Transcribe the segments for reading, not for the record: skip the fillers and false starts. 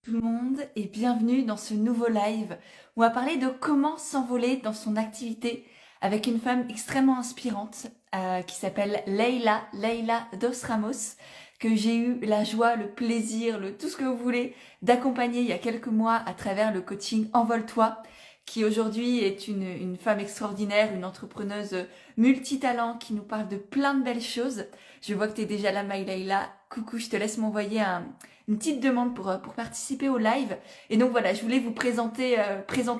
Tout le monde et bienvenue dans ce nouveau live où on va parler de comment s'envoler dans son activité avec une femme extrêmement inspirante qui s'appelle Leila Dos Ramos, que j'ai eu la joie, le plaisir, tout ce que vous voulez d'accompagner il y a quelques mois à travers le coaching Envole-toi, qui aujourd'hui est une femme extraordinaire, une entrepreneuse multitalent qui nous parle de plein de belles choses. Je vois que tu es déjà là, Leila. Coucou, je te laisse m'envoyer une petite demande pour participer au live. Et donc voilà, je voulais vous présenter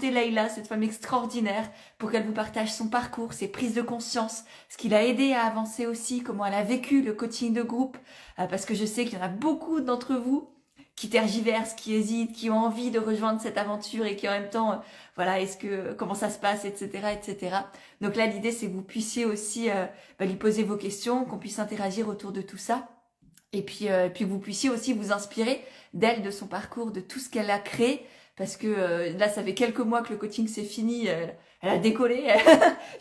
Leïla, cette femme extraordinaire, pour qu'elle vous partage son parcours, ses prises de conscience, ce qui l'a aidé à avancer aussi, comment elle a vécu le coaching de groupe, parce que je sais qu'il y en a beaucoup d'entre vous qui tergiversent, qui hésitent, qui ont envie de rejoindre cette aventure et qui en même temps, voilà, comment ça se passe, etc., etc. Donc là, l'idée, c'est que vous puissiez aussi lui poser vos questions, qu'on puisse interagir autour de tout ça. Et puis que vous puissiez aussi vous inspirer d'elle, de son parcours, de tout ce qu'elle a créé. Parce que là, ça fait quelques mois que le coaching c'est fini. Elle a décollé.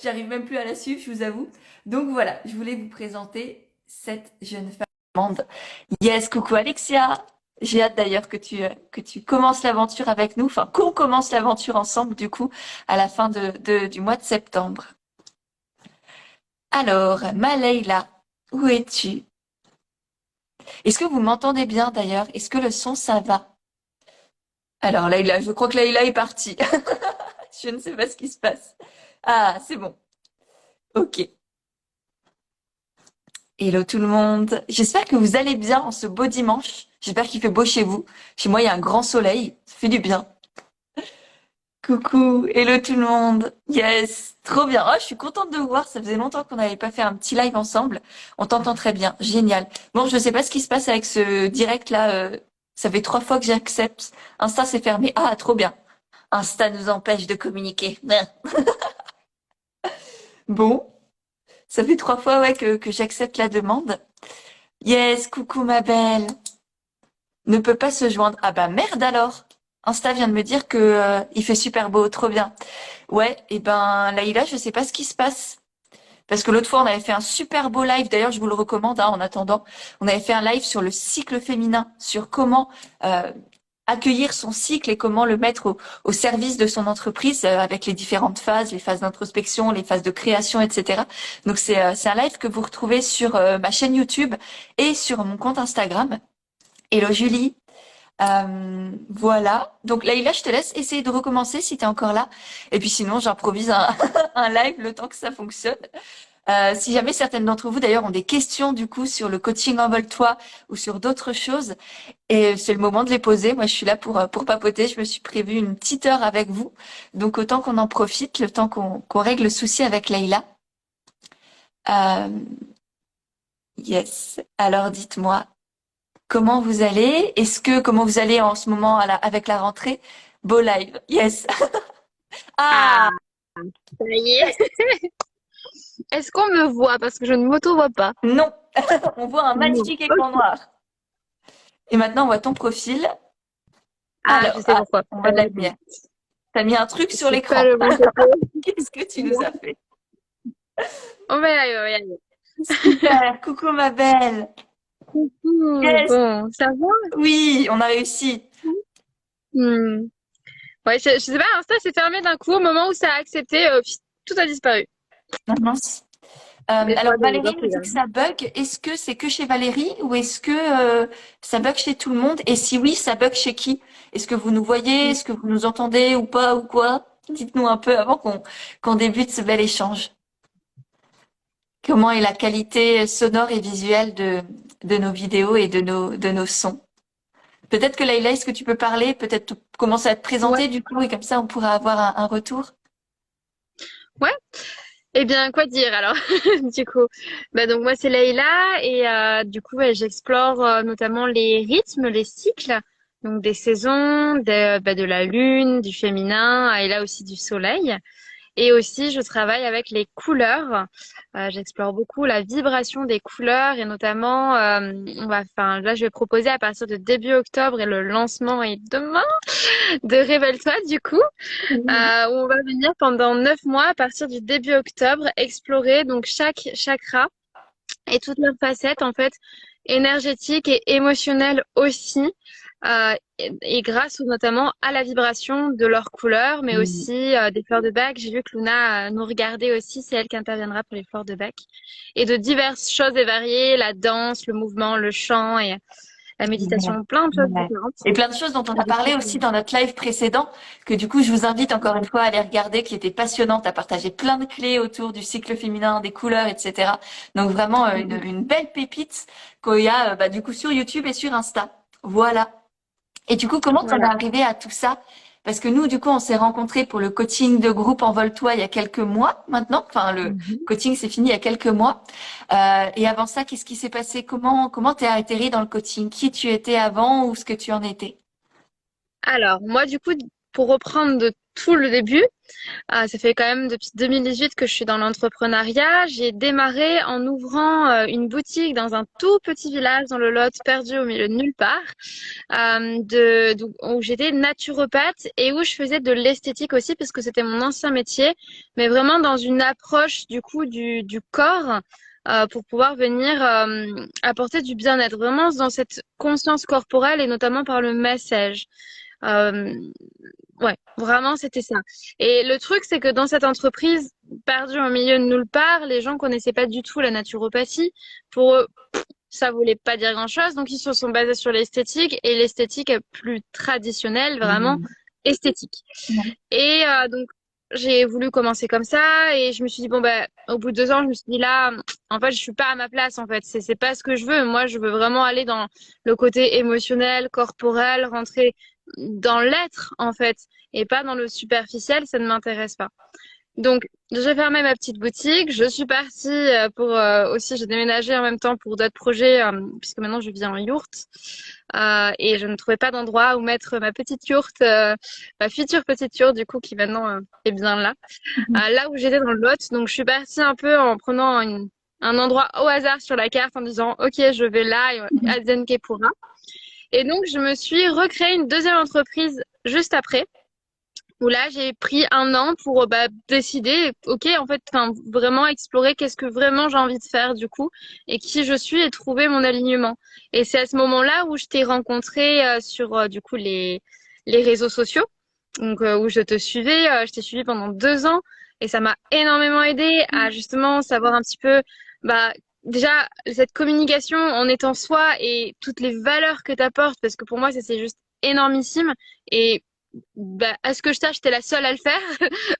J'arrive même plus à la suivre, je vous avoue. Donc voilà, je voulais vous présenter cette jeune femme allemande. Yes, coucou Alexia. J'ai hâte d'ailleurs que tu commences l'aventure avec nous. Enfin, qu'on commence l'aventure ensemble, du coup, à la fin du mois de septembre. Alors, ma Leïla, où es-tu? Est-ce que vous m'entendez bien d'ailleurs? Est-ce que le son, ça va? Alors Leïla, je crois que Leïla est partie. Je ne sais pas ce qui se passe. Ah, c'est bon. Ok. Hello tout le monde. J'espère que vous allez bien en ce beau dimanche. J'espère qu'il fait beau chez vous. Chez moi, il y a un grand soleil. Ça fait du bien. Coucou. Hello tout le monde. Yes. Trop bien. Oh, je suis contente de vous voir. Ça faisait longtemps qu'on n'avait pas fait un petit live ensemble. On t'entend très bien. Génial. Bon, je ne sais pas ce qui se passe avec ce direct là. Ça fait 3 fois que j'accepte. Insta s'est fermé. Ah, trop bien. Insta nous empêche de communiquer. Bon, ça fait 3 fois ouais que j'accepte la demande. Yes, coucou ma belle. Ne peut pas se joindre. Ah bah merde alors. Insta vient de me dire que il fait super beau, trop bien. Ouais, et ben Laïla, je sais pas ce qui se passe. Parce que l'autre fois, on avait fait un super beau live. D'ailleurs, je vous le recommande en attendant. On avait fait un live sur le cycle féminin, sur comment euh, accueillir son cycle et comment le mettre au service de son entreprise avec les différentes phases, les phases d'introspection, les phases de création, etc. Donc c'est un live que vous retrouvez sur ma chaîne YouTube et sur mon compte Instagram. Hello Julie. Voilà. Donc Laïla, je te laisse essayer de recommencer si tu es encore là. Et puis sinon, j'improvise un live le temps que ça fonctionne. Si jamais certaines d'entre vous d'ailleurs ont des questions du coup sur le coaching Envole-toi ou sur d'autres choses, et c'est le moment de les poser. Moi, je suis là pour papoter. Je me suis prévu une petite heure avec vous. Donc, autant qu'on en profite, le temps qu'on règle le souci avec Leïla. Euh, yes. Alors, dites-moi, comment vous allez? Comment vous allez en ce moment avec la rentrée? Beau live. Yes. Ah, Ah, ça y est. Est-ce qu'on me voit? Parce que je ne m'auto-vois pas. non. On voit un Non. magnifique écran Ok. noir. Et maintenant, on voit ton profil. Ah, je Alors, sais pourquoi. on voit de la Attends. lumière. T'as mis un truc sur C'est pas l'écran. le bon côté. Qu'est-ce que tu nous as fait? On va y arriver, on va y arriver. Super. Coucou, ma belle. Coucou. Yes. Bon, ça va? Oui, on a réussi. Hmm. Ouais, je sais pas, Insta s'est fermé d'un coup au moment où ça a accepté, puis tout a disparu. Non, mince. Des Alors fois, des Valérie erreurs nous qu'il y dit a. que ça bug. Est-ce que c'est que chez Valérie ou est-ce que ça bug chez tout le monde? Et si oui, ça bug chez qui? Est-ce que vous nous voyez? Est-ce que vous nous entendez ou pas ou quoi? Dites-nous un peu avant qu'on débute ce bel échange. Comment est la qualité sonore et visuelle de nos vidéos et de nos sons? Peut-être que Leïla, est-ce que tu peux parler? Peut-être commencer à te Ouais. présenter du coup et comme ça on pourra avoir un retour. Ouais. Eh bien, quoi dire alors? Du coup, donc moi c'est Leïla et du coup j'explore notamment les rythmes, les cycles, donc des saisons, de la lune, du féminin et là aussi du soleil. Et aussi, je travaille avec les couleurs. J'explore beaucoup la vibration des couleurs et notamment, enfin, là, je vais proposer à partir de début octobre et le lancement est demain de Révèle-toi, du coup, Oui. où on va venir pendant 9 mois à partir du début octobre explorer donc chaque chakra et toutes leurs facettes en fait énergétiques et émotionnelles aussi. et grâce notamment à la vibration de leurs couleurs, mais Mm. aussi des fleurs de bac. J'ai vu que Luna nous regardait aussi, c'est elle qui interviendra pour les fleurs de bac. Et de diverses choses et variées, la danse, le mouvement, le chant et la Ouais. méditation, plein de choses Ouais. différentes. Et plein de choses dont on a Avec parlé aussi dans notre live précédent, que du coup je vous invite encore une fois à aller regarder, qui était passionnante, à partager plein de clés autour du cycle féminin, des couleurs, etc. Donc vraiment une belle pépite qu'il y a du coup sur YouTube et sur Insta. Voilà. Et du coup, comment t'en es Voilà. arrivé à tout ça? Parce que nous, du coup, on s'est rencontrés pour le coaching de groupe Envole-toi il y a quelques mois maintenant. Enfin, le Mhm. coaching s'est fini il y a quelques mois. Et avant ça, qu'est-ce qui s'est passé? Comment t'es atterri dans le coaching? Qui tu étais avant ou ce que tu en étais? Alors, moi, du coup, pour reprendre de tout le début, ça fait quand même depuis 2018 que je suis dans l'entrepreneuriat. J'ai démarré en ouvrant une boutique dans un tout petit village dans le Lot, perdu au milieu de nulle part, où j'étais naturopathe et où je faisais de l'esthétique aussi parce que c'était mon ancien métier, mais vraiment dans une approche du coup du corps. Pour pouvoir venir apporter du bien-être, vraiment dans cette conscience corporelle et notamment par le massage. Euh, Ouais, vraiment, c'était ça. Et le truc, c'est que dans cette entreprise, perdue au milieu de nulle part, les gens connaissaient pas du tout la naturopathie. Pour eux, ça voulait pas dire grand-chose. Donc, ils se sont basés sur l'esthétique et l'esthétique est plus traditionnelle, vraiment Mhm. esthétique. Et donc, j'ai voulu commencer comme ça et je me suis dit, bon, ben, au bout de 2 ans, je me suis dit, là, en fait, je suis pas à ma place, en fait. C'est pas ce que je veux. Moi, je veux vraiment aller dans le côté émotionnel, corporel, rentrer dans l'être, en fait, et pas dans le superficiel. Ça ne m'intéresse pas. Donc, j'ai fermé ma petite boutique. Je suis partie pour aussi, j'ai déménagé en même temps pour d'autres projets, puisque maintenant je vis en yourte. Et je ne trouvais pas d'endroit où mettre ma petite yourte, ma future petite yourte, du coup, qui maintenant est bien là. Là où j'étais dans le Lot. Donc, je suis partie un peu en prenant un endroit au hasard sur la carte en disant, OK, je vais là, Adzen Kepura. Et donc, je me suis recréé une deuxième entreprise juste après où là j'ai pris un an pour décider, ok, en fait, enfin vraiment explorer qu'est-ce que vraiment j'ai envie de faire du coup et qui je suis et trouver mon alignement. Et c'est à ce moment-là où je t'ai rencontré sur du coup les réseaux sociaux, donc où je te suivais, je t'ai suivi pendant 2 ans et ça m'a énormément aidé à justement savoir un petit peu bah déjà cette communication en étant soi et toutes les valeurs que tu apportes parce que pour moi ça c'est juste énormissime et à ce que je sache, t'es la seule à le faire.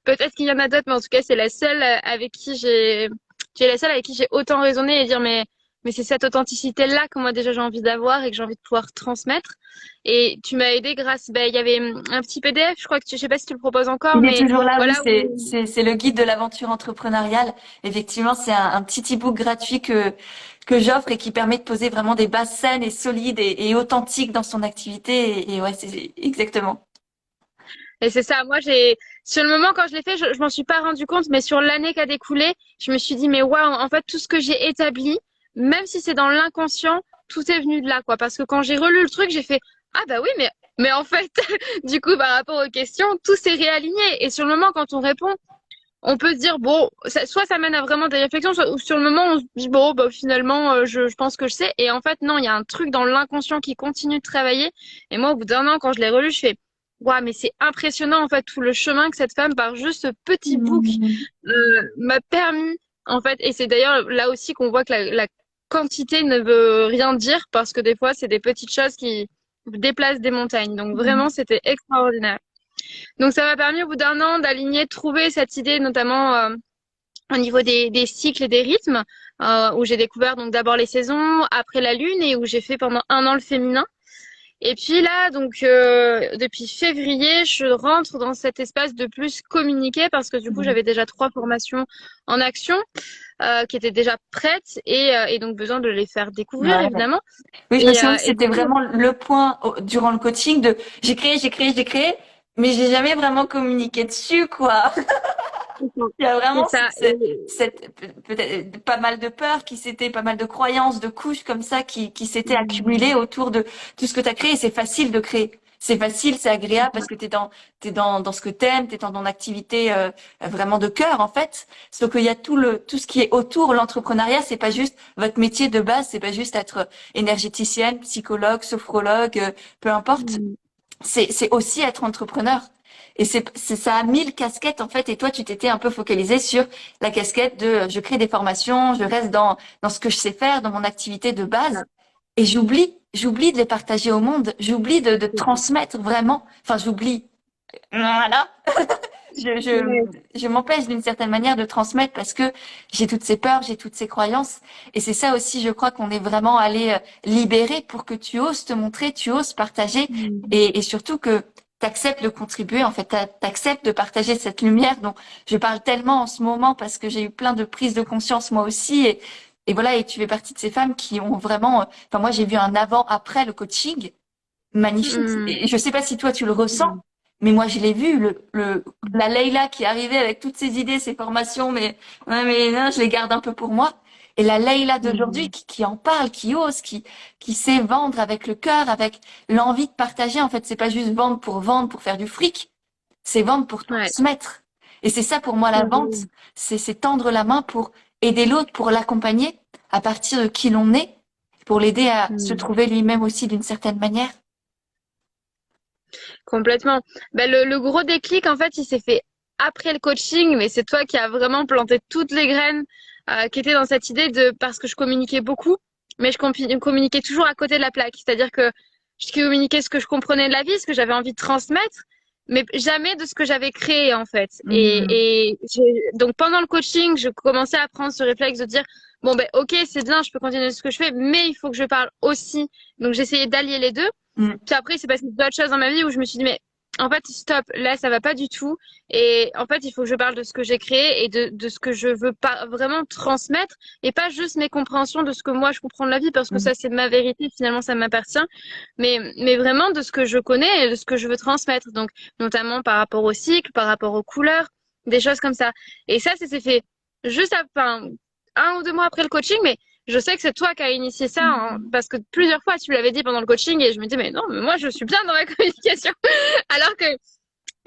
Peut-être qu'il y en a d'autres, mais en tout cas, c'est la seule avec qui tu es la seule avec qui j'ai autant raisonné et dire, mais c'est cette authenticité-là que moi déjà j'ai envie d'avoir et que j'ai envie de pouvoir transmettre. Et tu m'as aidé grâce, il y avait un petit PDF, je crois que je sais pas si tu le proposes encore, Il est mais toujours là, oui, voilà où, c'est le guide de l'aventure entrepreneuriale. Effectivement, c'est un petit e-book gratuit que j'offre et qui permet de poser vraiment des bases saines et solides et authentiques dans son activité. Et ouais, c'est exactement. et c'est ça. Moi, sur le moment quand je l'ai fait, je m'en suis pas rendu compte, mais sur l'année qui a découlé, je me suis dit, mais waouh, en fait, tout ce que j'ai établi, même si c'est dans l'inconscient, tout est venu de là, quoi. Parce que quand j'ai relu le truc, j'ai fait, ah bah oui, mais en fait, du coup, par rapport aux questions, tout s'est réaligné. Et sur le moment, quand on répond, on peut se dire, bon, soit ça mène à vraiment des réflexions, soit ou sur le moment, on se dit, bon, bah, finalement, je pense que je sais. Et en fait, non, il y a un truc dans l'inconscient qui continue de travailler. Et moi, au bout d'un an, quand je l'ai relu, je fais, waouh, mais c'est impressionnant, en fait, tout le chemin que cette femme, par juste ce petit book, Mhm. m'a permis, en fait. Et c'est d'ailleurs là aussi qu'on voit que la quantité ne veut rien dire, parce que des fois, c'est des petites choses qui déplacent des montagnes. Donc, vraiment, c'était extraordinaire. Donc ça m'a permis au bout d'un an d'aligner, de trouver cette idée notamment au niveau des cycles et des rythmes, où j'ai découvert donc d'abord les saisons, après la lune et où j'ai fait pendant un an le féminin. Et puis là, donc depuis février, je rentre dans cet espace de plus communiquer parce que du coup j'avais déjà 3 formations en action qui étaient déjà prêtes et donc besoin de les faire découvrir Ouais. évidemment. Oui, je me souviens que Et du c'était coup, vraiment le point durant le coaching de j'ai créé, mais j'ai jamais vraiment communiqué dessus, quoi. Il y a c'est vraiment ça. peut-être pas mal de peurs qui s'étaient, pas mal de croyances, de couches comme ça qui s'étaient Et, accumulées autour de tout ce que tu as créé. Et c'est facile de créer. c'est facile, c'est agréable parce que t'es dans ce que t'aimes, t'es dans ton activité vraiment de cœur en fait. Sauf qu'il y a tout ce qui est autour l'entrepreneuriat, c'est pas juste votre métier de base, c'est pas juste être énergéticienne, psychologue, sophrologue, peu importe. Mm. C'est aussi être entrepreneur. Et ça a 1000 casquettes en fait. Et toi, tu t'étais un peu focalisé sur la casquette de je crée des formations, je reste dans ce que je sais faire, dans mon activité de base. Et j'oublie de les partager au monde. J'oublie de transmettre vraiment. Enfin, j'oublie. Voilà. Je, Ouais. je m'empêche d'une certaine manière de transmettre parce que j'ai toutes ces peurs, j'ai toutes ces croyances. Et c'est ça aussi, je crois qu'on est vraiment allé libérer pour que tu oses te montrer, tu oses partager Mm. et surtout que tu acceptes de contribuer. En fait, tu acceptes de partager cette lumière dont je parle tellement en ce moment parce que j'ai eu plein de prises de conscience moi aussi. Et voilà, et tu fais partie de ces femmes qui ont vraiment... Enfin, moi, j'ai vu un avant-après le coaching magnifique. Mm. Et je sais pas si toi, tu le ressens. Mm. Mais moi, je l'ai vu, la Leïla qui arrivait avec toutes ses idées, ses formations, mais, ouais, mais non, je les garde un peu pour moi. Et la Leïla d'aujourd'hui Mm. qui en parle, qui ose, qui sait vendre avec le cœur, avec l'envie de partager. En fait, c'est pas juste vendre pour faire du fric. C'est vendre pour Ouais. transmettre. Et c'est ça pour moi, la vente. Mm. C'est tendre la main pour aider l'autre, pour l'accompagner à partir de qui l'on est, pour l'aider à se Mm. trouver lui-même aussi d'une certaine manière. Complètement. Ben, le gros déclic, en fait, il s'est fait après le coaching, mais c'est toi qui as vraiment planté toutes les graines qui étaient dans cette idée de parce que je communiquais beaucoup, mais communiquais toujours à côté de la plaque. C'est-à-dire que je communiquais ce que je comprenais de la vie, ce que j'avais envie de transmettre, mais jamais de ce que j'avais créé, en fait. Mhm. Donc, pendant le coaching, je commençais à prendre ce réflexe de dire, bon, ben, ok, c'est bien, je peux continuer ce que je fais, mais il faut que je parle aussi. Donc, j'essayais d'allier les deux. Mhm. Puis après, c'est passé d'autres choses dans ma vie où je me suis dit, mais en fait, stop, là, ça va pas du tout. Et en fait, il faut que je parle de ce que j'ai créé et de ce que je veux pas vraiment transmettre et pas juste mes compréhensions de ce que moi je comprends de la vie parce que Mhm. ça, c'est ma vérité, finalement, ça m'appartient. Mais vraiment de ce que je connais et de ce que je veux transmettre. Donc, notamment par rapport au cycle, par rapport aux couleurs, des choses comme ça. Et ça s'est fait juste à, enfin, 1 ou 2 mois après le coaching, mais je sais que c'est toi qui as initié ça hein, Mhm. parce que plusieurs fois tu l'avais dit pendant le coaching et je me dis mais non mais moi je suis bien dans la communication alors que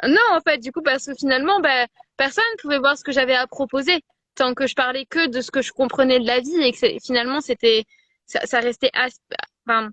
non en fait du coup parce que finalement ben personne ne pouvait voir ce que j'avais à proposer tant que je parlais que de ce que je comprenais de la vie et que finalement c'était ça restait enfin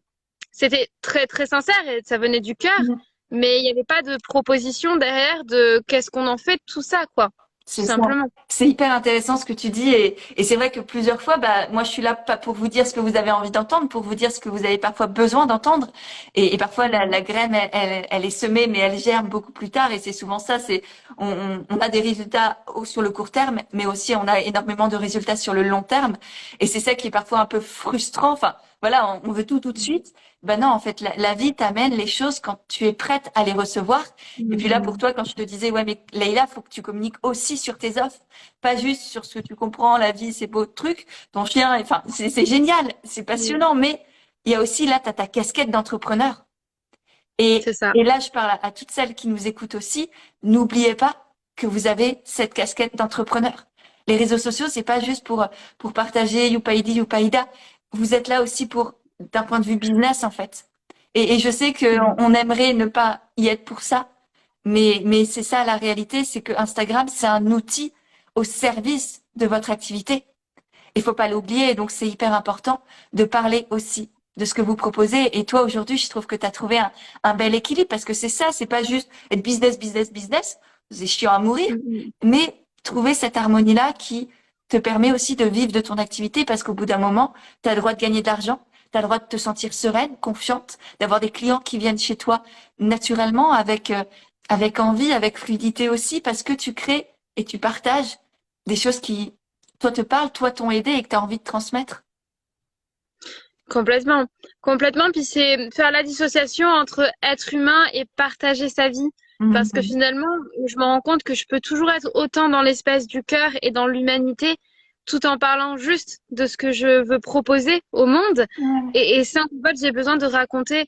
c'était très très sincère et ça venait du cœur Mhm. mais il n'y avait pas de proposition derrière de qu'est-ce qu'on en fait de tout ça quoi tout C'est ça. simplement. C'est hyper intéressant ce que tu dis et c'est vrai que plusieurs fois, bah, moi je suis là pas pour vous dire ce que vous avez envie d'entendre, pour vous dire ce que vous avez parfois besoin d'entendre et parfois la graine elle est semée mais elle germe beaucoup plus tard et c'est souvent ça, c'est on a des résultats sur le court terme mais aussi on a énormément de résultats sur le long terme et c'est ça qui est parfois un peu frustrant. Enfin voilà, on veut tout de suite. Ben non, en fait la vie t'amène les choses quand tu es prête à les recevoir. Et puis là, pour Mhm. toi, quand je te disais, ouais, mais Leïla, faut que tu communiques aussi sur tes offres, pas juste sur ce que tu comprends, la vie, ces beaux trucs, ton chien, enfin, c'est génial, c'est Mhm. passionnant, mais il y a aussi là, t'as ta casquette d'entrepreneur. C'est ça. Et là, je parle à toutes celles qui nous écoutent aussi, n'oubliez pas que vous avez cette casquette d'entrepreneur. Les réseaux sociaux, c'est pas juste pour partager Youpaïdi, Youpaïda. Vous êtes là aussi d'un point de vue business, en fait. Et je sais qu'on Mhm. on aimerait ne pas y être pour ça, mais c'est ça la réalité, c'est que Instagram, c'est un outil au service de votre activité. Il faut pas l'oublier, donc c'est hyper important de parler aussi de ce que vous proposez. Et toi, aujourd'hui, je trouve que tu as trouvé un bel équilibre parce que c'est ça, c'est pas juste être business, business, business, c'est chiant à mourir, Mhm. mais trouver cette harmonie-là qui te permet aussi de vivre de ton activité parce qu'au bout d'un moment, tu as le droit de gagner de l'argent, tu as le droit de te sentir sereine, confiante, d'avoir des clients qui viennent chez toi naturellement avec envie, avec fluidité aussi parce que tu crées et tu partages des choses qui toi te parlent, toi t'ont aidé et que tu as envie de transmettre. Complètement, complètement. Puis c'est faire la dissociation entre être humain et partager sa vie. Parce que Mhm. finalement, je me rends compte que je peux toujours être autant dans l'espace du cœur et dans l'humanité, tout en parlant juste de ce que je veux proposer au monde. Ouais. Et ça, en fait, j'ai besoin de raconter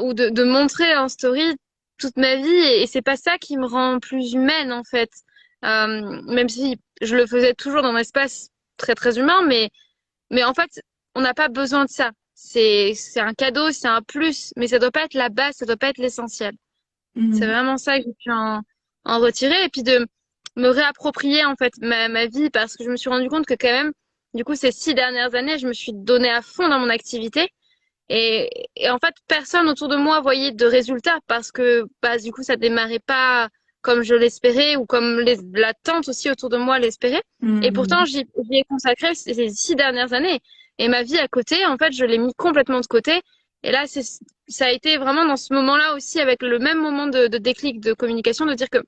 ou de montrer en story toute ma vie. Et c'est pas ça qui me rend plus humaine, en fait. Même si je le faisais toujours dans un espace très, très humain, mais en fait, on n'a pas besoin de ça. c'est un cadeau, c'est un plus, mais ça doit pas être la base, ça doit pas être l'essentiel. C'est Mhm. vraiment ça que j'ai pu en retirer et puis de me réapproprier en fait ma vie parce que je me suis rendu compte que quand même, du coup, ces 6 dernières années, je me suis donnée à fond dans mon activité et en fait, personne autour de moi voyait de résultats parce que bah, du coup, ça démarrait pas comme je l'espérais ou comme l'attente aussi autour de moi l'espérait. Et pourtant, Mhm. j'y ai consacré ces 6 dernières années. Et ma vie à côté, en fait, je l'ai mis complètement de côté. Et là, ça a été vraiment dans ce moment-là aussi, avec le même moment de déclic de communication, de dire que,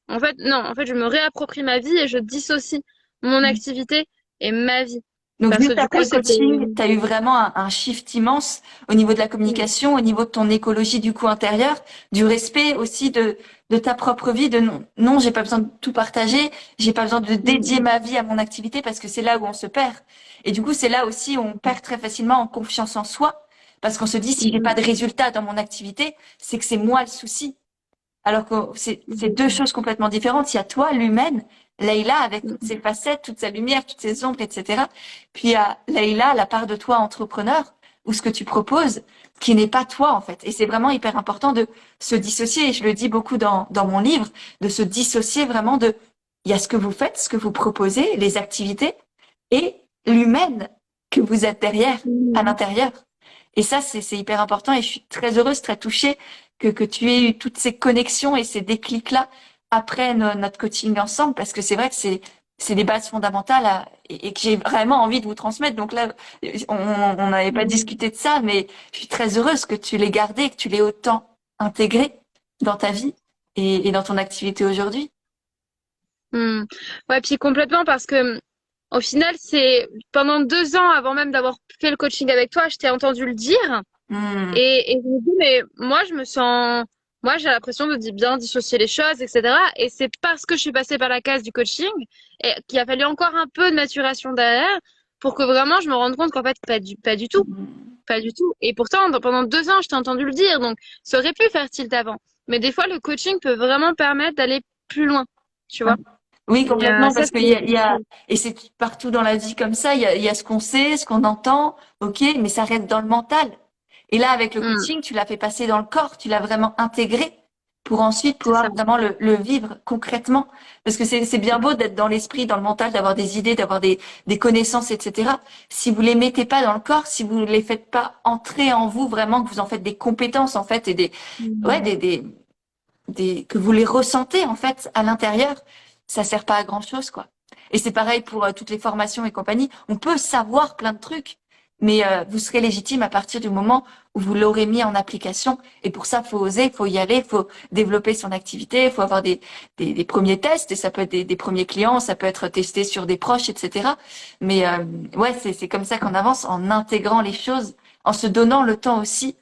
en fait, non, en fait, je me réapproprie ma vie et je dissocie mon activité et ma vie. Donc, Parce que juste du après coup, le c'était... coaching, tu as eu vraiment un shift immense au niveau de la Mm, communication, au niveau de ton écologie du coup intérieur, du respect aussi de ta propre vie, de non, non, j'ai pas besoin de tout partager, j'ai pas besoin de dédier mm, ma vie à mon activité parce que c'est là où on se perd. Et du coup, c'est là aussi où on perd très facilement en confiance en soi parce qu'on se dit si j'ai pas mm, de résultat dans mon activité, c'est que c'est moi le souci. Alors que c'est deux mm, choses complètement différentes. Il y a toi, l'humaine, Leïla, avec toutes mm, ses facettes, toute sa lumière, toutes ses ombres, etc. Puis il y a Leïla, la part de toi, entrepreneur, ou ce que tu proposes, qui n'est pas toi, en fait. Et c'est vraiment hyper important de se dissocier. Et je le dis beaucoup dans mon livre, de se dissocier vraiment de, il y a ce que vous faites, ce que vous proposez, les activités, et l'humaine que vous êtes derrière, à mm. l'intérieur. Et ça, c'est hyper important. Et je suis très heureuse, très touchée que tu aies eu toutes ces connexions et ces déclics-là après notre coaching ensemble, parce que c'est vrai que c'est des bases fondamentales et que j'ai vraiment envie de vous transmettre. Donc là, on n'avait pas Mm. discuté de ça, mais je suis très heureuse que tu l'aies gardé, que tu l'aies autant intégré dans ta vie et dans ton activité aujourd'hui. Hmm. Ouais, puis complètement parce que au final, c'est pendant 2 ans avant même d'avoir fait le coaching avec toi, je t'ai entendu le dire Hmm. et je me dis mais moi je me sens, moi j'ai l'impression de bien dissocier les choses, etc. Et c'est parce que je suis passée par la case du coaching et qu'il a fallu encore un peu de maturation derrière pour que vraiment je me rende compte qu'en fait pas du tout, Hmm. pas du tout. Et pourtant pendant 2 ans, je t'ai entendu le dire, donc ça aurait pu faire tilt avant. Mais des fois, le coaching peut vraiment permettre d'aller plus loin, tu vois. Oui, Et complètement, ça, parce et c'est partout dans la vie comme ça, il y a ce qu'on sait, ce qu'on entend, ok, mais ça reste dans le mental. Et là, avec le hmm, coaching, tu l'as fait passer dans le corps, tu l'as vraiment intégré pour ensuite c'est ça. pouvoir vraiment le vivre concrètement. Parce que c'est bien beau d'être dans l'esprit, dans le mental, d'avoir des idées, d'avoir des connaissances, etc. Si vous les mettez pas dans le corps, si vous les faites pas entrer en vous vraiment, que vous en faites des compétences, en fait, et ouais, Hmm, que vous les ressentez en fait à l'intérieur, ça sert pas à grand chose quoi. Et c'est pareil pour toutes les formations et compagnie. On peut savoir plein de trucs, mais vous serez légitime à partir du moment où vous l'aurez mis en application. Et pour ça, faut oser, faut y aller, faut développer son activité, faut avoir des premiers tests. Et ça peut être des premiers clients, ça peut être testé sur des proches, etc. Mais ouais, c'est comme ça qu'on avance en intégrant les choses, en se donnant le temps aussi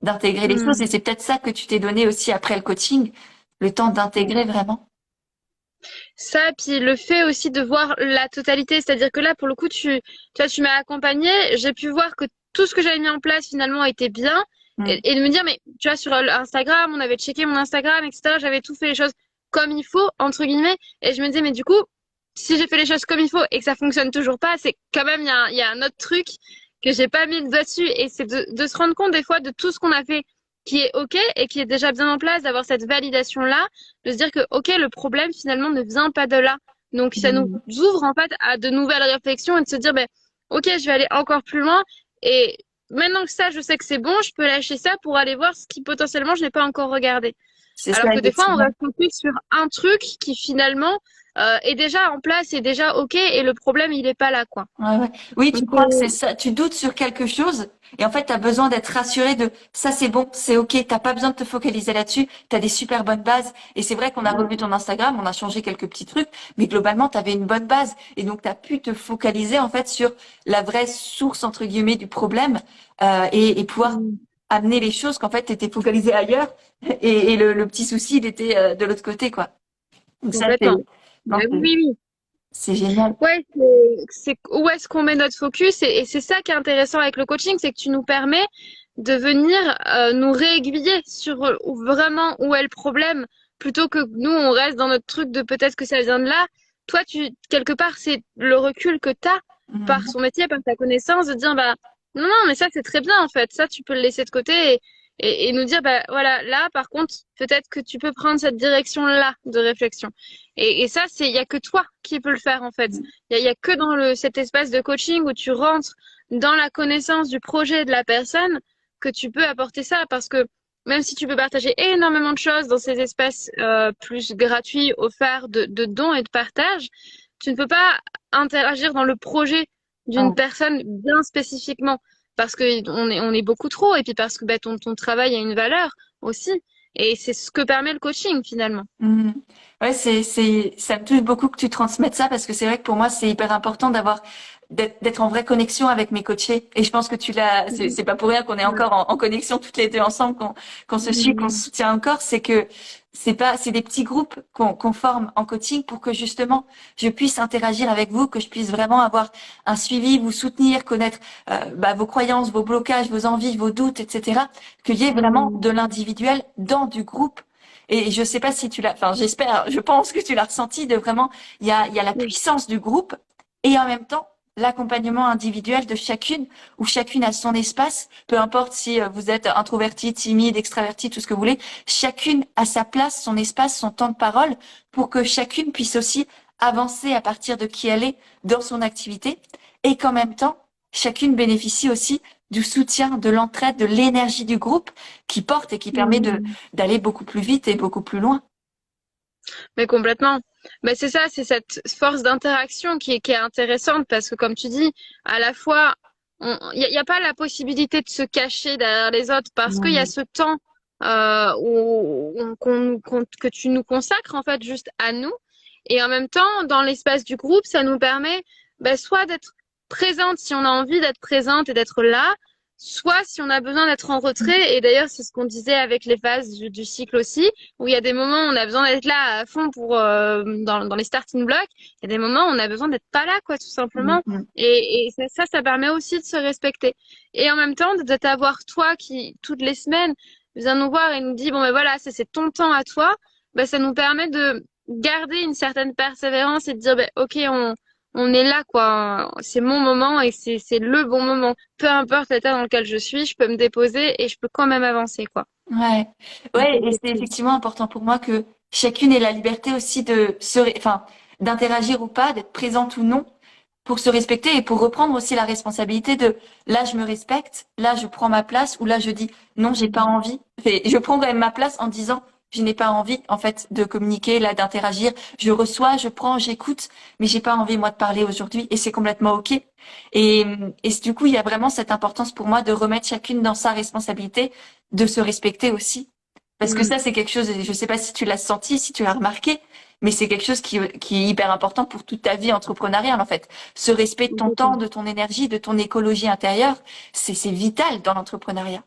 d'intégrer les choses. Et hmm. c'est peut-être ça que tu t'es donné aussi après le coaching, le temps d'intégrer vraiment. Ça, puis le fait aussi de voir la totalité, c'est-à-dire que là, pour le coup, tu vois, tu m'as accompagnée, j'ai pu voir que tout ce que j'avais mis en place finalement était bien, Mm. et de me dire, mais tu vois, sur Instagram, on avait checké mon Instagram, etc., j'avais tout fait les choses comme il faut, entre guillemets, et je me disais, mais du coup, si j'ai fait les choses comme il faut et que ça fonctionne toujours pas, c'est quand même, il y a un autre truc que j'ai pas mis le doigt dessus, et c'est de se rendre compte des fois de tout ce qu'on a fait qui est OK et qui est déjà bien en place, d'avoir cette validation-là, de se dire que, OK, le problème finalement ne vient pas de là. Donc, ça nous Mm. ouvre en fait à de nouvelles réflexions et de se dire, ben, OK, je vais aller encore plus loin. Et maintenant que ça, je sais que c'est bon, je peux lâcher ça pour aller voir ce qui potentiellement je n'ai pas encore regardé. C'est Alors ça, que des fois, on effectivement. reste focus sur un truc qui finalement est déjà en place, est déjà OK et le problème, il est pas là, quoi. Ouais, ouais. Oui, tu Donc, crois que c'est ça. Tu doutes sur quelque chose et en fait, tu as besoin d'être rassuré de ça, c'est bon, c'est OK. T'as pas besoin de te focaliser là-dessus. Tu as des super bonnes bases. Et c'est vrai qu'on a revu ton Instagram, on a changé quelques petits trucs, mais globalement, tu avais une bonne base. Et donc, tu as pu te focaliser en fait sur la vraie source, entre guillemets, du problème et pouvoir mm, amener les choses qu'en fait, tu étais focalisé ailleurs et le petit souci, il était de l'autre côté, quoi. Donc ça, complètement. non, Ben oui, oui, oui. c'est génial. Ouais, c'est où est-ce qu'on met notre focus et c'est ça qui est intéressant avec le coaching, c'est que tu nous permets de venir nous réaiguiller sur vraiment où est le problème plutôt que nous on reste dans notre truc de peut-être que ça vient de là. Toi, quelque part, c'est le recul que tu as par Mhm. son métier, par ta connaissance, de dire bah Non, non, mais ça, c'est très bien, en fait. Ça, tu peux le laisser de côté et nous dire, bah, voilà, là, par contre, peut-être que tu peux prendre cette direction-là de réflexion. Et ça, il y a que toi qui peux le faire, en fait. Il y a que dans cet espace de coaching où tu rentres dans la connaissance du projet de la personne que tu peux apporter ça. Parce que même si tu peux partager énormément de choses dans ces espaces, plus gratuits, offerts de dons et de partage, tu ne peux pas interagir dans le projet d'une personne bien spécifiquement parce que on est beaucoup trop et puis parce que bah, ton travail a une valeur aussi et c'est ce que permet le coaching finalement. Mhm. Ouais, ça me touche beaucoup que tu transmettes ça parce que c'est vrai que pour moi, c'est hyper important d'être en vraie connexion avec mes coachés. Et je pense que c'est pas pour rien qu'on est encore en connexion toutes les deux ensemble, qu'on se suit, qu'on se soutient encore. C'est que c'est des petits groupes qu'on forme en coaching pour que justement je puisse interagir avec vous, que je puisse vraiment avoir un suivi, vous soutenir, connaître vos croyances, vos blocages, vos envies, vos doutes, etc. Qu'il y ait vraiment de l'individuel dans du groupe. Et je sais pas si tu l'as, enfin j'espère, je pense que tu l'as ressenti de vraiment, il y a la puissance du groupe et en même temps l'accompagnement individuel de chacune, où chacune a son espace, peu importe si vous êtes introverti, timide, extraverti, tout ce que vous voulez, chacune a sa place, son espace, son temps de parole, pour que chacune puisse aussi avancer à partir de qui elle est dans son activité, et qu'en même temps, chacune bénéficie aussi du soutien, de l'entraide, de l'énergie du groupe qui porte et qui permet d'aller beaucoup plus vite et beaucoup plus loin. Mais complètement. Mais c'est ça, c'est cette force d'interaction qui est intéressante parce que comme tu dis, à la fois, il y a pas la possibilité de se cacher derrière les autres parce qu'il y a ce temps que tu nous consacres en fait juste à nous. Et en même temps, dans l'espace du groupe, ça nous permet soit d'être présente si on a envie d'être présente et d'être là, soit si on a besoin d'être en retrait. Et d'ailleurs, c'est ce qu'on disait avec les phases du cycle aussi où il y a des moments où on a besoin d'être là à fond pour dans les starting blocks. Il y a des moments où on a besoin d'être pas là, quoi, tout simplement. Et ça permet aussi de se respecter. Et en même temps, de t'avoir toi qui, toutes les semaines, vient nous voir et nous dit, bon, ben voilà, ça c'est ton temps à toi. Ben, ça nous permet de garder une certaine persévérance et de dire, ben, ok, on est là, quoi. C'est mon moment et c'est le bon moment. Peu importe l'état dans lequel je suis, je peux me déposer et je peux quand même avancer, quoi. Ouais, ouais, et c'est effectivement important pour moi que chacune ait la liberté aussi enfin, d'interagir ou pas, d'être présente ou non, pour se respecter et pour reprendre aussi la responsabilité de là je me respecte, là je prends ma place ou là je dis non j'ai pas envie. Je prends quand même ma place en disant je n'ai pas envie en fait de communiquer, là d'interagir. Je reçois, je prends, j'écoute, mais j'ai pas envie moi de parler aujourd'hui et c'est complètement ok. Et du coup il y a vraiment cette importance pour moi de remettre chacune dans sa responsabilité, de se respecter aussi. Parce que ça, c'est quelque chose, je sais pas si tu l'as senti, si tu l'as remarqué, mais c'est quelque chose qui est hyper important pour toute ta vie entrepreneuriale, en fait. Ce respect de ton temps, de ton énergie, de ton écologie intérieure, c'est vital dans l'entrepreneuriat.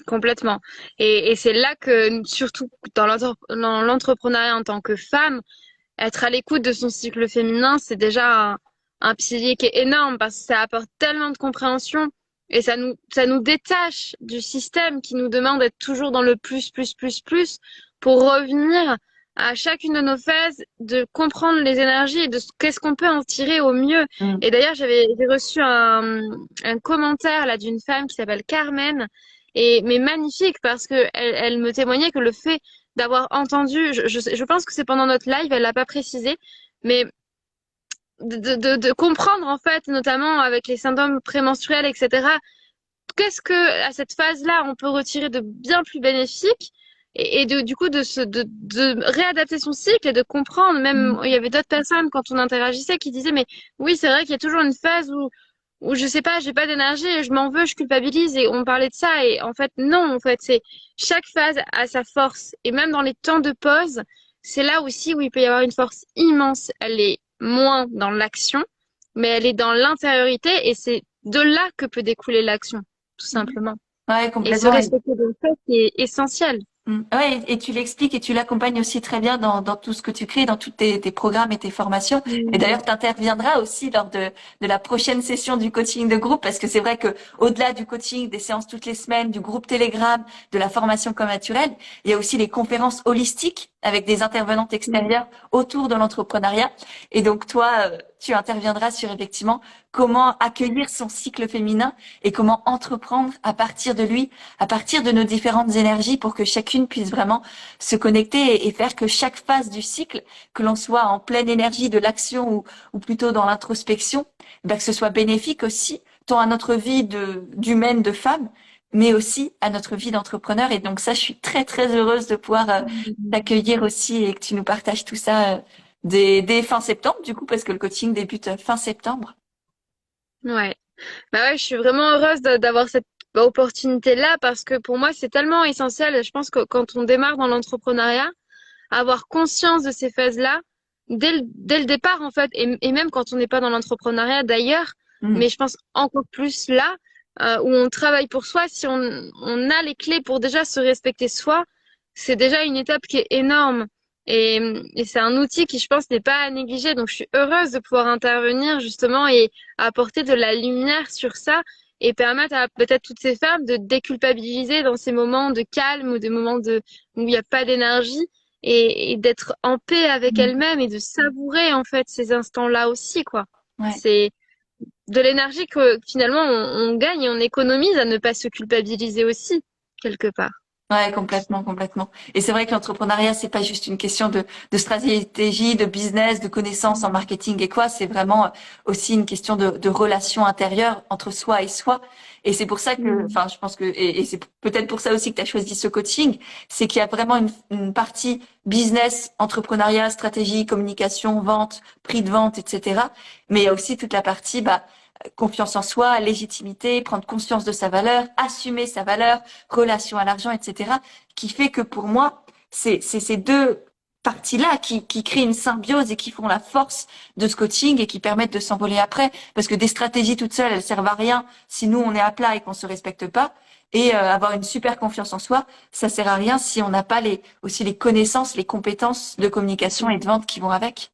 Complètement. Et c'est là que, surtout dans l'entrepreneuriat en tant que femme, être à l'écoute de son cycle féminin, c'est déjà un pilier qui est énorme parce que ça apporte tellement de compréhension et ça nous détache du système qui nous demande d'être toujours dans le plus, plus, plus, plus pour revenir à chacune de nos phases, de comprendre les énergies et de qu'est-ce qu'on peut en tirer au mieux. Et d'ailleurs, j'ai reçu un commentaire là d'une femme qui s'appelle Carmen mais magnifique parce que elle me témoignait que le fait d'avoir entendu, je pense que c'est pendant notre live, elle l'a pas précisé, mais de comprendre en fait, notamment avec les symptômes prémenstruels, etc. Qu'est-ce que à cette phase-là on peut retirer de bien plus bénéfique et du coup de réadapter son cycle et de comprendre. Même il y avait d'autres personnes quand on interagissait qui disaient mais oui c'est vrai qu'il y a toujours une phase où je sais pas, j'ai pas d'énergie, je m'en veux, je culpabilise et on parlait de ça et en fait non, en fait c'est chaque phase a sa force et même dans les temps de pause, c'est là aussi où il peut y avoir une force immense. Elle est moins dans l'action, mais elle est dans l'intériorité et c'est de là que peut découler l'action, tout simplement. Ouais, Et se complètement. respecter dans ça, c'est essentiel. Ouais, et tu l'expliques et tu l'accompagnes aussi très bien dans tout ce que tu crées, dans tous tes programmes et tes formations. Et d'ailleurs, tu interviendras aussi lors de la prochaine session du coaching de groupe, parce que c'est vrai que au-delà du coaching, des séances toutes les semaines, du groupe Telegram, de la formation comme naturelle, il y a aussi les conférences holistiques avec des intervenantes extérieures autour de l'entrepreneuriat. Et donc toi, tu interviendras sur effectivement comment accueillir son cycle féminin et comment entreprendre à partir de lui, à partir de nos différentes énergies pour que chacune puisse vraiment se connecter et faire que chaque phase du cycle, que l'on soit en pleine énergie de l'action ou plutôt dans l'introspection, que ce soit bénéfique aussi, tant à notre vie d'humaine, de femme, mais aussi à notre vie d'entrepreneur. Et donc ça, je suis très, très heureuse de pouvoir t'accueillir aussi et que tu nous partages tout ça dès fin septembre, du coup, parce que le coaching débute fin septembre. Ouais. Bah ouais, je suis vraiment heureuse d'avoir cette opportunité-là parce que pour moi, c'est tellement essentiel. Je pense que quand on démarre dans l'entrepreneuriat, avoir conscience de ces phases-là dès le départ, en fait, et même quand on n'est pas dans l'entrepreneuriat d'ailleurs, Mm. mais je pense encore plus là, où on travaille pour soi, si on a les clés pour déjà se respecter soi, c'est déjà une étape qui est énorme. Et c'est un outil qui, je pense, n'est pas à négliger. Donc, je suis heureuse de pouvoir intervenir justement et apporter de la lumière sur ça et permettre à peut-être toutes ces femmes de déculpabiliser dans ces moments de calme ou des moments où il n'y a pas d'énergie et d'être en paix avec Mm. elles-mêmes et de savourer en fait ces instants-là aussi, quoi. Ouais. C'est de l'énergie que finalement on gagne et on économise à ne pas se culpabiliser aussi, quelque part. Ouais, complètement, complètement. Et c'est vrai que l'entrepreneuriat, c'est pas juste une question de stratégie, de business, de connaissances en marketing et quoi. C'est vraiment aussi une question de relation intérieure entre soi et soi. Et c'est pour ça que, Mm. enfin, je pense que, et c'est peut-être pour ça aussi que tu as choisi ce coaching, c'est qu'il y a vraiment une partie business, entrepreneuriat, stratégie, communication, vente, prix de vente, etc. Mais il y a aussi toute la partie, confiance en soi, légitimité, prendre conscience de sa valeur, assumer sa valeur, relation à l'argent, etc., qui fait que pour moi, c'est ces deux parties-là qui créent une symbiose et qui font la force de ce coaching et qui permettent de s'envoler après. Parce que des stratégies toutes seules, elles servent à rien si nous, on est à plat et qu'on se respecte pas. Et avoir une super confiance en soi, ça sert à rien si on n'a pas aussi les connaissances, les compétences de communication et de vente qui vont avec.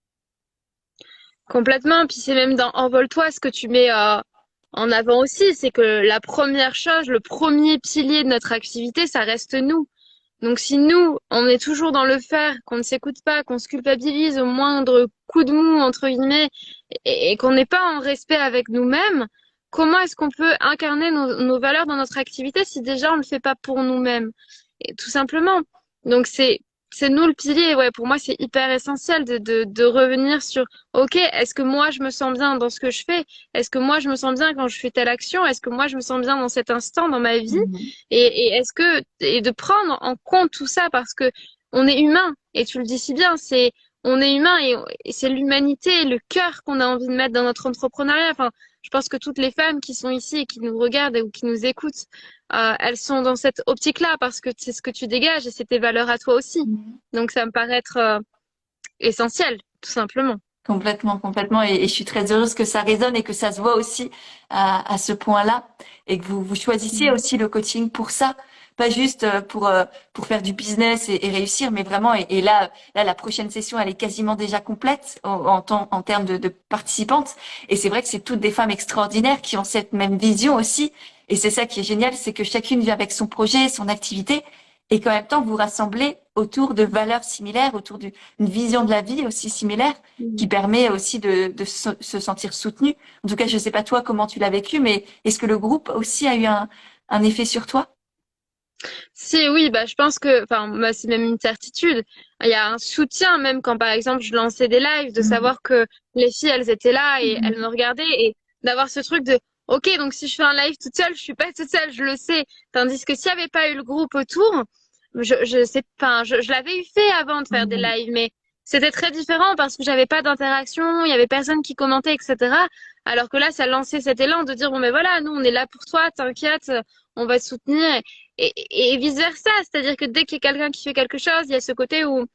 Complètement. Puis c'est même dans Envole-toi ce que tu mets en avant aussi, c'est que la première chose, le premier pilier de notre activité, ça reste nous. Donc si nous, on est toujours dans le faire, qu'on ne s'écoute pas, qu'on se culpabilise au moindre coup de mou, entre guillemets, et qu'on n'est pas en respect avec nous-mêmes, comment est-ce qu'on peut incarner nos valeurs dans notre activité si déjà on ne le fait pas pour nous-mêmes? Et tout simplement. Donc c'est nous le pilier. Ouais, pour moi, c'est hyper essentiel de revenir sur, OK, est-ce que moi je me sens bien dans ce que je fais? Est-ce que moi je me sens bien quand je fais telle action? Est-ce que moi je me sens bien dans cet instant dans ma vie? Mhm. Et est-ce que, et de prendre en compte tout ça parce que on est humain, et tu le dis si bien, on est humain et c'est l'humanité, le cœur qu'on a envie de mettre dans notre entrepreneuriat. Enfin, je pense que toutes les femmes qui sont ici et qui nous regardent ou qui nous écoutent, elles sont dans cette optique-là parce que c'est ce que tu dégages et c'est tes valeurs à toi aussi. Donc ça me paraît être essentiel, tout simplement. Complètement, complètement. Et je suis très heureuse que ça résonne et que ça se voit aussi à ce point-là et que vous choisissiez Mm. aussi le coaching pour ça, pas juste pour faire du business et réussir, mais vraiment. Et là, la prochaine session, elle est quasiment déjà complète en termes de participantes. Et c'est vrai que c'est toutes des femmes extraordinaires qui ont cette même vision aussi. Et c'est ça qui est génial, c'est que chacune vient avec son projet, son activité, et qu'en même temps, vous rassemblez autour de valeurs similaires, autour d'une vision de la vie aussi similaire qui Mm. permet aussi de se sentir soutenu. En tout cas, je sais pas toi comment tu l'as vécu, mais est-ce que le groupe aussi a eu un effet sur toi? Si, oui, bah, je pense que, enfin, moi, c'est même une certitude. Il y a un soutien, même quand, par exemple, je lançais des lives, de Mhm. savoir que les filles, elles étaient là et elles Mhm. me regardaient et d'avoir ce truc de, OK, donc si je fais un live toute seule, je suis pas toute seule, je le sais. Tandis que s'il n'y avait pas eu le groupe autour, je sais pas, je l'avais eu fait avant de faire des Mhm. lives, mais c'était très différent parce que j'avais pas d'interaction, il y avait personne qui commentait, etc. Alors que là, ça lançait cet élan de dire, bon, mais voilà, nous, on est là pour toi, t'inquiète, on va te soutenir et vice-versa. C'est-à-dire que dès qu'il y a quelqu'un qui fait quelque chose, il y a ce côté où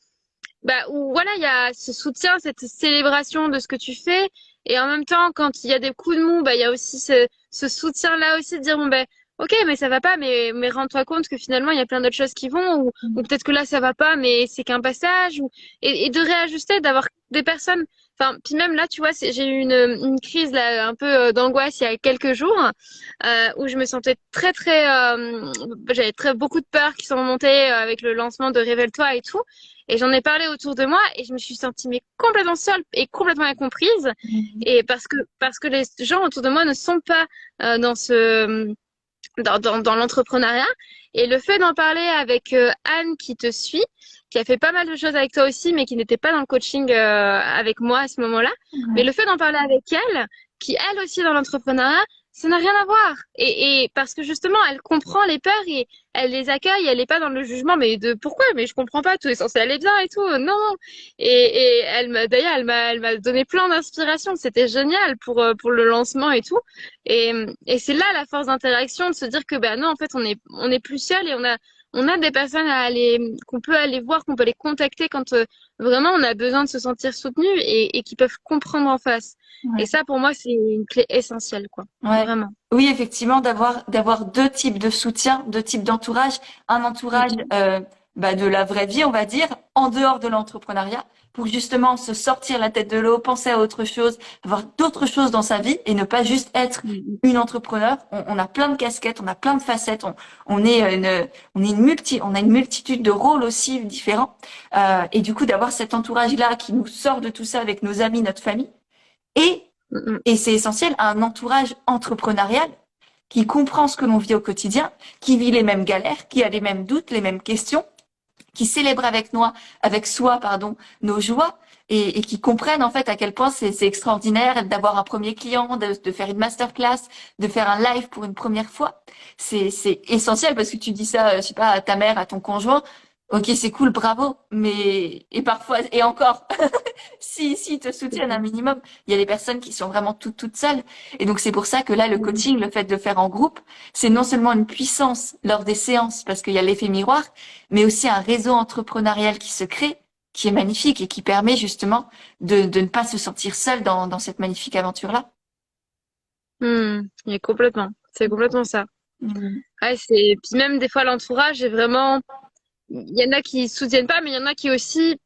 voilà, il y a ce soutien, cette célébration de ce que tu fais. Et en même temps, quand il y a des coups de mou, bah, il y a aussi ce soutien-là aussi de dire, bon, ben, ok, mais ça va pas, mais rends-toi compte que finalement, il y a plein d'autres choses qui vont, ou peut-être que là, ça va pas, mais c'est qu'un passage, et de réajuster, d'avoir des personnes. Enfin, puis même là, tu vois, j'ai eu une crise là, un peu d'angoisse il y a quelques jours, où je me sentais j'avais beaucoup de peur qui sont remontées avec le lancement de Révèle-toi et tout. Et j'en ai parlé autour de moi et je me suis sentie mais complètement seule et complètement incomprise. Mhm. Et parce que les gens autour de moi ne sont pas dans dans l'entrepreneuriat. Et le fait d'en parler avec Anne qui te suit, qui a fait pas mal de choses avec toi aussi, mais qui n'était pas dans le coaching avec moi à ce moment-là. Mais Ouais. le fait d'en parler avec elle, qui elle aussi est dans l'entrepreneuriat, ça n'a rien à voir. Et parce que justement, elle comprend les peurs et elle les accueille, elle n'est pas dans le jugement, mais de pourquoi? Mais je comprends pas, tout est censé aller bien et tout. Non, non. Et d'ailleurs, elle m'a donné plein d'inspiration. C'était génial pour le lancement et tout. Et c'est là la force d'interaction, de se dire que ben non, en fait, on est plus seul et on a des personnes qu'on peut aller voir, qu'on peut les contacter quand vraiment on a besoin de se sentir soutenu et qui peuvent comprendre en face. Et Ouais. ça, pour moi, c'est une clé essentielle, quoi. Ouais. Vraiment. Oui, effectivement, d'avoir deux types de soutien, deux types d'entourage, un Mm, entourage mm. de la vraie vie, on va dire, en dehors de l'entrepreneuriat, pour justement se sortir la tête de l'eau, penser à autre chose, avoir d'autres choses dans sa vie et ne pas juste être Mm, une entrepreneur. On a plein de casquettes, on a plein de facettes, on a une multitude de rôles aussi différents. Et du coup, d'avoir cet entourage-là qui nous sort de tout ça avec nos amis, notre famille. Et mm, mm. et c'est essentiel, un entourage entrepreneurial qui comprend ce que l'on vit au quotidien, qui vit les mêmes galères, qui a les mêmes doutes, les mêmes questions, qui célèbre avec soi, pardon, nos joies et qui comprennent en fait à quel point c'est extraordinaire d'avoir un premier client, de faire une masterclass, de faire un live pour une première fois. C'est essentiel parce que tu dis ça, je sais pas, à ta mère, à ton conjoint. Ok, c'est cool, bravo, mais et parfois et encore, si ils te soutiennent un minimum, il y a des personnes qui sont vraiment toutes seules. Et donc c'est pour ça que là, le Mm. coaching, le fait de faire en groupe, c'est non seulement une puissance lors des séances parce qu'il y a l'effet miroir, mais aussi un réseau entrepreneurial qui se crée, qui est magnifique et qui permet justement de ne pas se sentir seul dans cette magnifique aventure-là. Complètement. C'est complètement ça. Mhm. Ouais, puis même des fois l'entourage est vraiment, il y en a qui soutiennent pas, mais il y en a qui aussi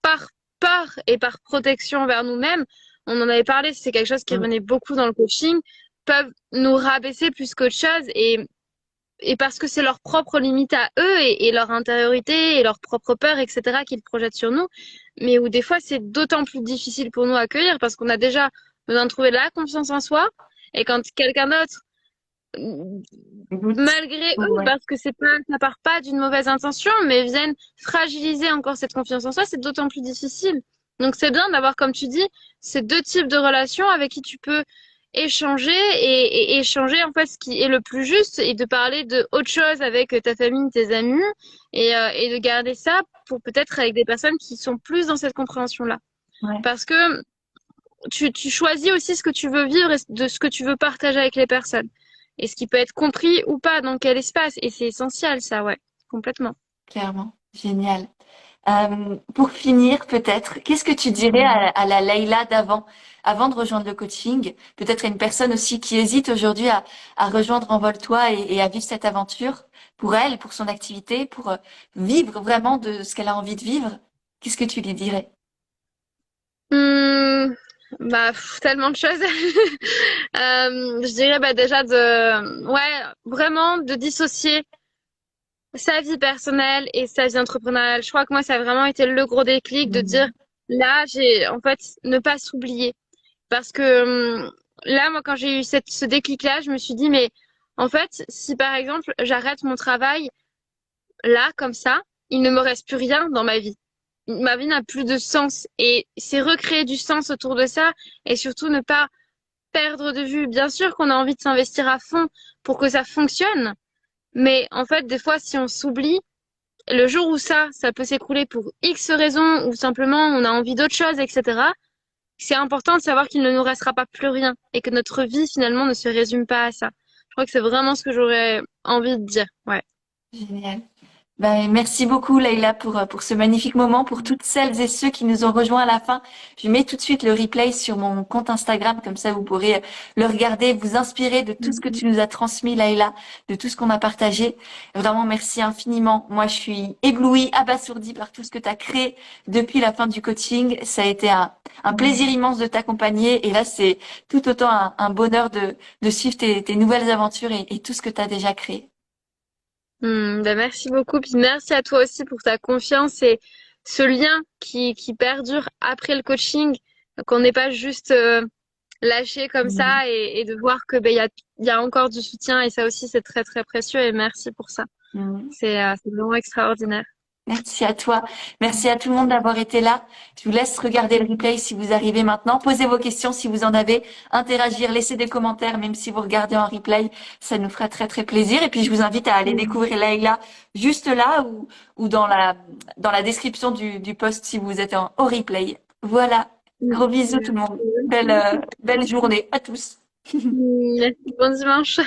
par peur et par protection envers nous-mêmes, on en avait parlé, c'est quelque chose qui revenait beaucoup dans le coaching, peuvent nous rabaisser plus qu'autre chose et parce que c'est leur propre limite à eux et leur intériorité et leur propre peur, etc., qu'ils projettent sur nous, mais où des fois c'est d'autant plus difficile pour nous à accueillir parce qu'on a déjà besoin de trouver de la confiance en soi et quand quelqu'un d'autre Écoute, malgré eux, ouais. parce que ça part pas d'une mauvaise intention, mais viennent fragiliser encore cette confiance en soi, c'est d'autant plus difficile. Donc c'est bien d'avoir, comme tu dis, ces deux types de relations avec qui tu peux échanger et échanger en fait ce qui est le plus juste et de parler de autre chose avec ta famille, tes amis et de garder ça pour peut-être avec des personnes qui sont plus dans cette compréhension-là. Ouais. Parce que tu choisis aussi ce que tu veux vivre et de ce que tu veux partager avec les personnes. Et ce qui peut être compris ou pas dans quel espace. Et c'est essentiel, ça, ouais, complètement. Clairement, génial. Pour finir, peut-être, qu'est-ce que tu dirais à la Leïla avant de rejoindre le coaching, peut-être à une personne aussi qui hésite aujourd'hui à rejoindre Envole-toi et à vivre cette aventure pour elle, pour son activité, pour vivre vraiment de ce qu'elle a envie de vivre, qu'est-ce que tu lui dirais? Hum, tellement de choses. Je dirais bah, déjà ouais, vraiment de dissocier sa vie personnelle et sa vie entrepreneuriale. Je crois que moi, ça a vraiment été le gros déclic de dire, Mhm. là, en fait, ne pas s'oublier. Parce que là, moi, quand j'ai eu ce déclic-là, je me suis dit, mais en fait, si par exemple, j'arrête mon travail là, comme ça, il ne me reste plus rien dans ma vie. Ma vie n'a plus de sens. Et c'est recréer du sens autour de ça et surtout ne pas perdre de vue. Bien sûr qu'on a envie de s'investir à fond pour que ça fonctionne. Mais en fait, des fois, si on s'oublie, le jour où ça peut s'écrouler pour X raisons ou simplement on a envie d'autre chose, etc. C'est important de savoir qu'il ne nous restera pas plus rien et que notre vie finalement ne se résume pas à ça. Je crois que c'est vraiment ce que j'aurais envie de dire. Ouais. Génial. Ben, merci beaucoup, Leïla, pour ce magnifique moment. Pour toutes celles et ceux qui nous ont rejoints à la fin, je mets tout de suite le replay sur mon compte Instagram. Comme ça, vous pourrez le regarder, vous inspirer de tout ce que tu nous as transmis, Leïla, de tout ce qu'on a partagé. Vraiment, merci infiniment. Moi, je suis éblouie, abasourdie par tout ce que tu as créé depuis la fin du coaching. Ça a été un plaisir immense de t'accompagner. Et là, c'est tout autant un bonheur de suivre tes nouvelles aventures et tout ce que tu as déjà créé. Ben merci beaucoup. Puis merci à toi aussi pour ta confiance et ce lien qui perdure après le coaching, qu'on n'est pas juste lâché comme ça et de voir que il y a encore du soutien et ça aussi c'est très très précieux et merci pour ça. Mm. C'est vraiment extraordinaire. Merci à toi. Merci à tout le monde d'avoir été là. Je vous laisse regarder le replay si vous arrivez maintenant. Posez vos questions si vous en avez. Interagir, laissez des commentaires, même si vous regardez en replay. Ça nous fera très, très plaisir. Et puis, je vous invite à aller découvrir Layla juste là ou dans la description du post si vous êtes au replay. Voilà. Gros bisous tout le monde. Belle journée à tous. Merci. Bon dimanche.